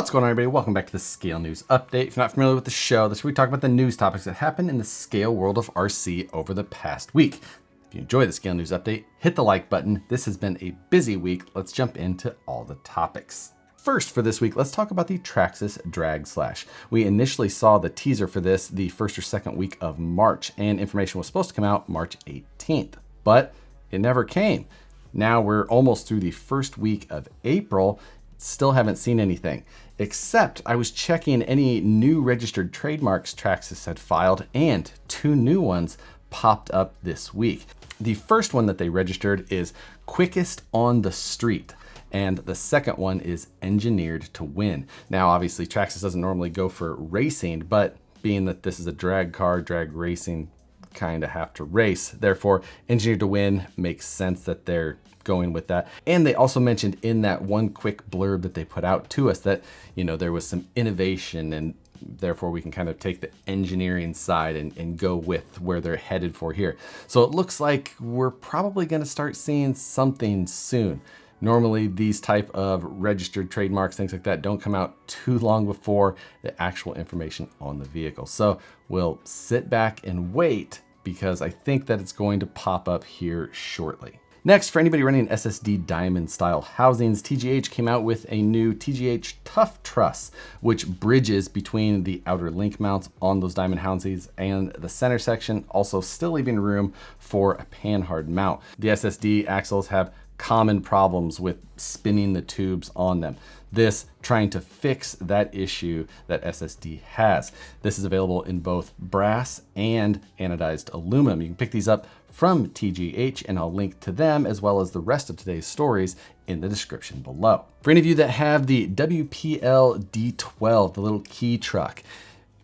What's going on, everybody? Welcome back to the Scale News Update. If you're not familiar with the show, this is where we talk about the news topics that happened in the scale world of RC over the past week. If you enjoy the Scale News Update, hit the like button. This has been a busy week. Let's jump into all the topics. First, for this week, let's talk about the Traxxas Drag Slash. We initially saw the teaser for this the first or second week of March, and information was supposed to come out March 18th, but it never came. Now we're almost through the first week of April, still haven't seen anything, except I was checking any new registered trademarks Traxxas had filed, and 2 new ones popped up this week. The first one that they registered is Quickest on the Street, and the second one is Engineered to Win. Now, obviously, Traxxas doesn't normally go for racing, but being that this is a drag car, drag racing kind of have to race. Therefore, Engineered to Win makes sense that they're going with that. And they also mentioned in that one quick blurb that they put out to us that, you know, there was some innovation, and therefore we can kind of take the engineering side and go with where they're headed for here. So it looks like we're probably going to start seeing something soon. Normally these type of registered trademarks, things like that, don't come out too long before the actual information on the vehicle. So we'll sit back and wait, because I think that it's going to pop up here shortly. Next, for anybody running SSD diamond style housings, TGH came out with a new TGH Tough Truss, which bridges between the outer link mounts on those diamond housings and the center section, also still leaving room for a panhard mount. The SSD axles have common problems with spinning the tubes on them. This trying to fix that issue that SSD has. This is available in both brass and anodized aluminum. You can pick these up from TGH, and I'll link to them as well as the rest of today's stories in the description below. For any of you that have the WPL D12, the little key truck,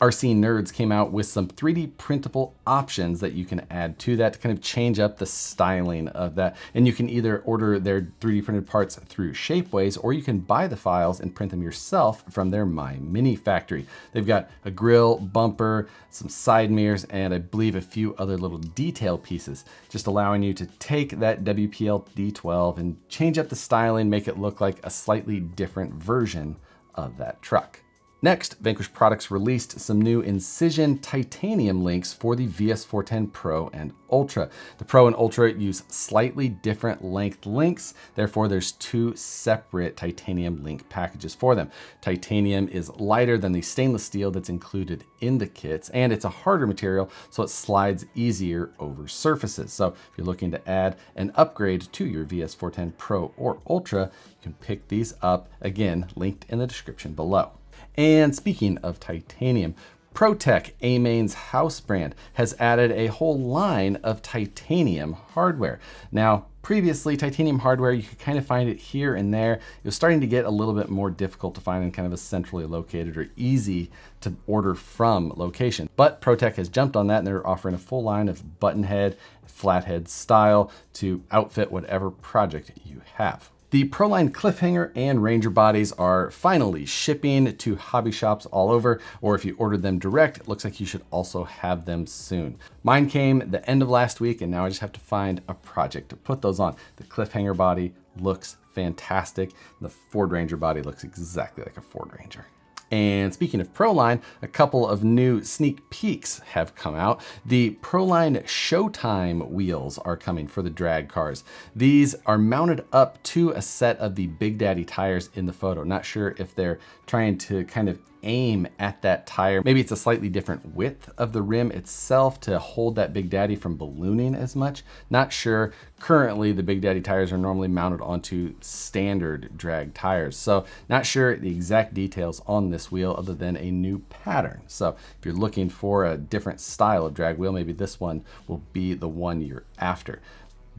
RC Nerds came out with some 3D printable options that you can add to that to kind of change up the styling of that. And you can either order their 3D printed parts through Shapeways, or you can buy the files and print them yourself from their My Mini factory. They've got a grill, bumper, some side mirrors, and I believe a few other little detail pieces, just allowing you to take that WPL D12 and change up the styling, make it look like a slightly different version of that truck. Next, Vanquish Products released some new Incision titanium links for the VS410 Pro and Ultra. The Pro and Ultra use slightly different length links, therefore there's 2 separate titanium link packages for them. Titanium is lighter than the stainless steel that's included in the kits, and it's a harder material, so it slides easier over surfaces. So if you're looking to add an upgrade to your VS410 Pro or Ultra, you can pick these up, again, linked in the description below. And speaking of titanium, Protek, A-Main's house brand, has added a whole line of titanium hardware. Now, previously, titanium hardware, you could kind of find it here and there. It was starting to get a little bit more difficult to find in kind of a centrally located or easy to order from location. But Protek has jumped on that, and they're offering a full line of button head, flathead style to outfit whatever project you have. The Proline Cliffhanger and Ranger bodies are finally shipping to hobby shops all over, or if you ordered them direct, it looks like you should also have them soon. Mine came the end of last week, and now I just have to find a project to put those on. The Cliffhanger body looks fantastic. The Ford Ranger body looks exactly like a Ford Ranger. And speaking of Proline, a couple of new sneak peeks have come out. The Proline Showtime wheels are coming for the drag cars. These are mounted up to a set of the Big Daddy tires in the photo. Not sure if they're trying to kind of aim at that tire. Maybe it's a slightly different width of the rim itself to hold that Big Daddy from ballooning as much. Not sure. Currently, the Big Daddy tires are normally mounted onto standard drag tires. So not sure the exact details on this wheel other than a new pattern. So if you're looking for a different style of drag wheel, maybe this one will be the one you're after.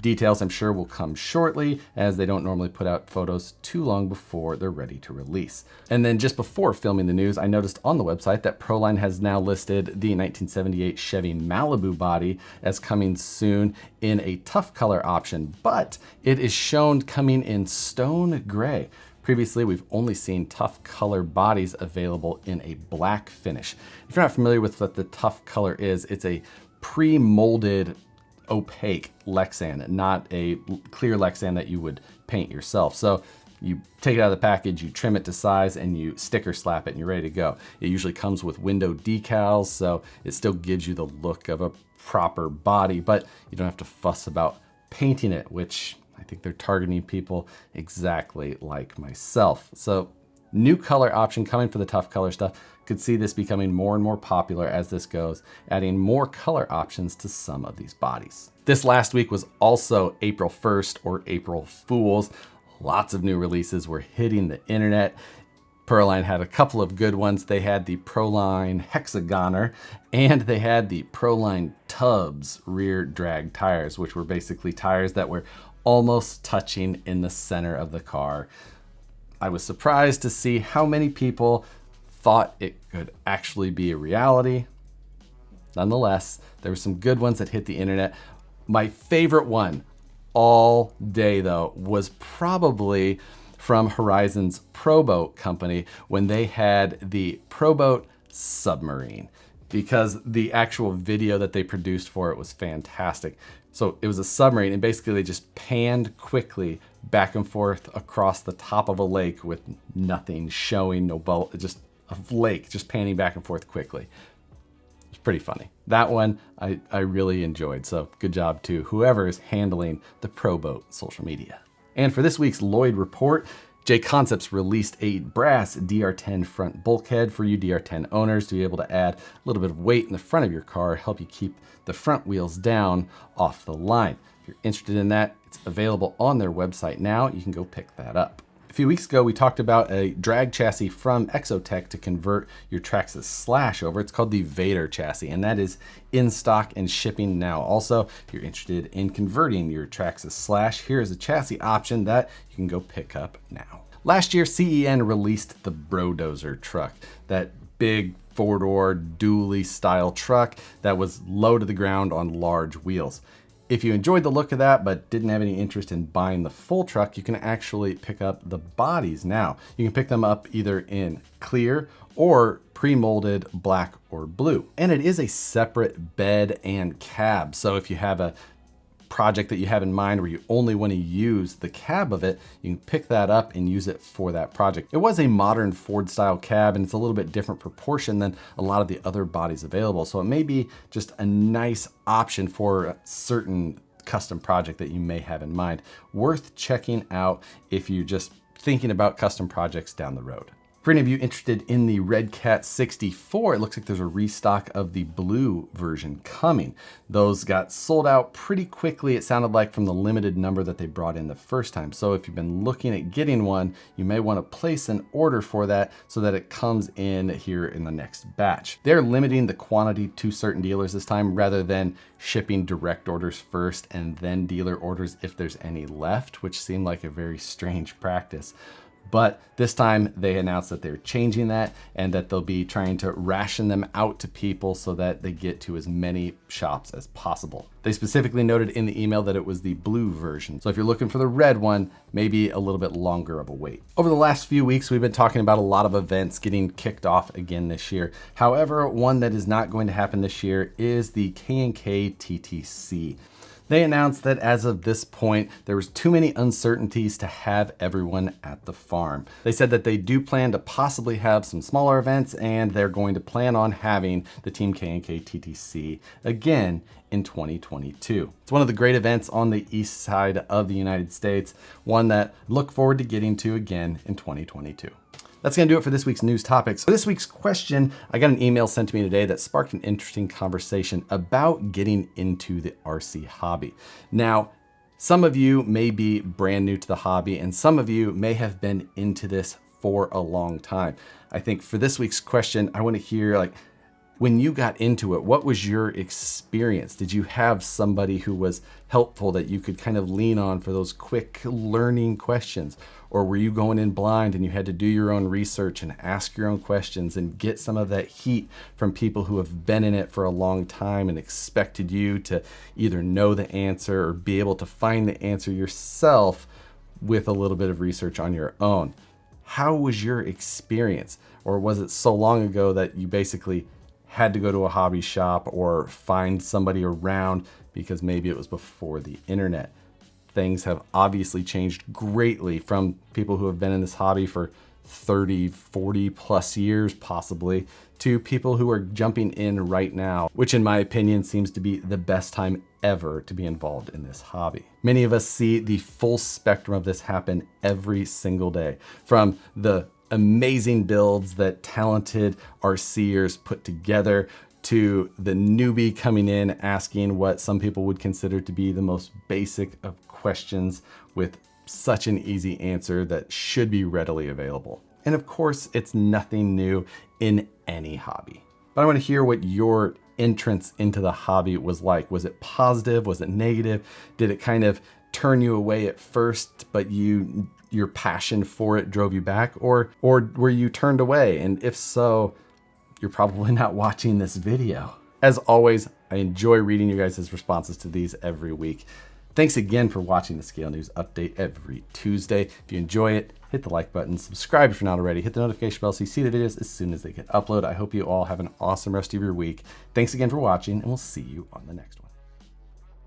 Details, I'm sure, will come shortly, as they don't normally put out photos too long before they're ready to release. And then just before filming the news, I noticed on the website that Proline has now listed the 1978 Chevy Malibu body as coming soon in a tough color option, but it is shown coming in stone gray. Previously, we've only seen tough color bodies available in a black finish. If you're not familiar with what the tough color is, it's a pre-molded opaque Lexan, not a clear Lexan that you would paint yourself. So You take it out of the package, you trim it to size, and you sticker slap it, and you're ready to go. It usually comes with window decals, so it still gives you the look of a proper body, but you don't have to fuss about painting it, which I think they're targeting people exactly like myself. So new color option coming for the tough color stuff. Could see this becoming more and more popular as this goes, adding more color options to some of these bodies. This last week was also April 1st or April Fools. Lots of new releases were hitting the internet. Proline had a couple of good ones. They had the Proline Hexagoner and they had the Proline Tubs rear drag tires, which were basically tires that were almost touching in the center of the car. I was surprised to see how many people thought it could actually be a reality. Nonetheless, there were some good ones that hit the internet. My favorite one all day though was probably from Horizon's Proboat company when they had the Proboat Submarine, because the actual video that they produced for it was fantastic. So it was a submarine and basically they just panned quickly back and forth across the top of a lake with nothing showing, no boat, just a lake just panning back and forth quickly. It's pretty funny. That one I really enjoyed, so good job to whoever is handling the Proboat social media. And for this week's Lloyd Report, JConcepts released a brass DR10 front bulkhead for you DR10 owners to be able to add a little bit of weight in the front of your car, help you keep the front wheels down off the line. If you're interested in that, it's available on their website now. You can go pick that up. A few weeks ago, we talked about a drag chassis from Exotek to convert your Traxxas Slash over. It's called the Vader chassis, and that is in stock and shipping now. Also, if you're interested in converting your Traxxas Slash, here is a chassis option that you can go pick up now. Last year, CEN released the Brodozer truck, that big four-door dually style truck that was low to the ground on large wheels. If you enjoyed the look of that but didn't have any interest in buying the full truck, you can actually pick up the bodies now. You can pick them up either in clear or pre-molded black or blue. And it is a separate bed and cab. So if you have a project that you have in mind where you only want to use the cab of it, you can pick that up and use it for that project. It was a modern Ford style cab and it's a little bit different proportion than a lot of the other bodies available. So it may be just a nice option for a certain custom project that you may have in mind. Worth checking out if you're just thinking about custom projects down the road. For any of you interested in the Redcat 64, it looks like there's a restock of the blue version coming. Those got sold out pretty quickly, it sounded like, from the limited number that they brought in the first time. So if you've been looking at getting one, you may want to place an order for that so that it comes in here in the next batch. They're limiting the quantity to certain dealers this time rather than shipping direct orders first and then dealer orders if there's any left, which seemed like a very strange practice. But this time they announced that they're changing that and that they'll be trying to ration them out to people so that they get to as many shops as possible. They specifically noted in the email that it was the blue version. So if you're looking for the red one, maybe a little bit longer of a wait. Over the last few weeks, we've been talking about a lot of events getting kicked off again this year. However, one that is not going to happen this year is the K&K TTC. They announced that as of this point, there was too many uncertainties to have everyone at the farm. They said that they do plan to possibly have some smaller events and they're going to plan on having the Team K&K TTC again in 2022. It's one of the great events on the east side of the United States, one that I look forward to getting to again in 2022. That's gonna do it for this week's news topics. For this week's question, I got an email sent to me today that sparked an interesting conversation about getting into the RC hobby. Now, some of you may be brand new to the hobby and some of you may have been into this for a long time. I think for this week's question, I wanna hear, when you got into it, what was your experience? Did you have somebody who was helpful that you could kind of lean on for those quick learning questions? Or were you going in blind and you had to do your own research and ask your own questions and get some of that heat from people who have been in it for a long time and expected you to either know the answer or be able to find the answer yourself with a little bit of research on your own? How was your experience? Or was it so long ago that you basically had to go to a hobby shop or find somebody around because maybe it was before the internet? things have obviously changed greatly from people who have been in this hobby for 30, 40 plus years possibly, to people who are jumping in right now, which in my opinion seems to be the best time ever to be involved in this hobby. Many of us see the full spectrum of this happen every single day, from the amazing builds that talented RCers put together to the newbie coming in asking what some people would consider to be the most basic of questions with such an easy answer that should be readily available. And of course, it's nothing new in any hobby. But I want to hear what your entrance into the hobby was like. Was it positive? Was it negative? Did it kind of turn you away at first, but your passion for it drove you back? Or were you turned away? And if so, you're probably not watching this video. As always, I enjoy reading you guys' responses to these every week. Thanks again for watching the Scale News Update every Tuesday. If you enjoy it, hit the like button, subscribe if you're not already, hit the notification bell so you see the videos as soon as they get uploaded. I hope you all have an awesome rest of your week. Thanks again for watching, and we'll see you on the next one.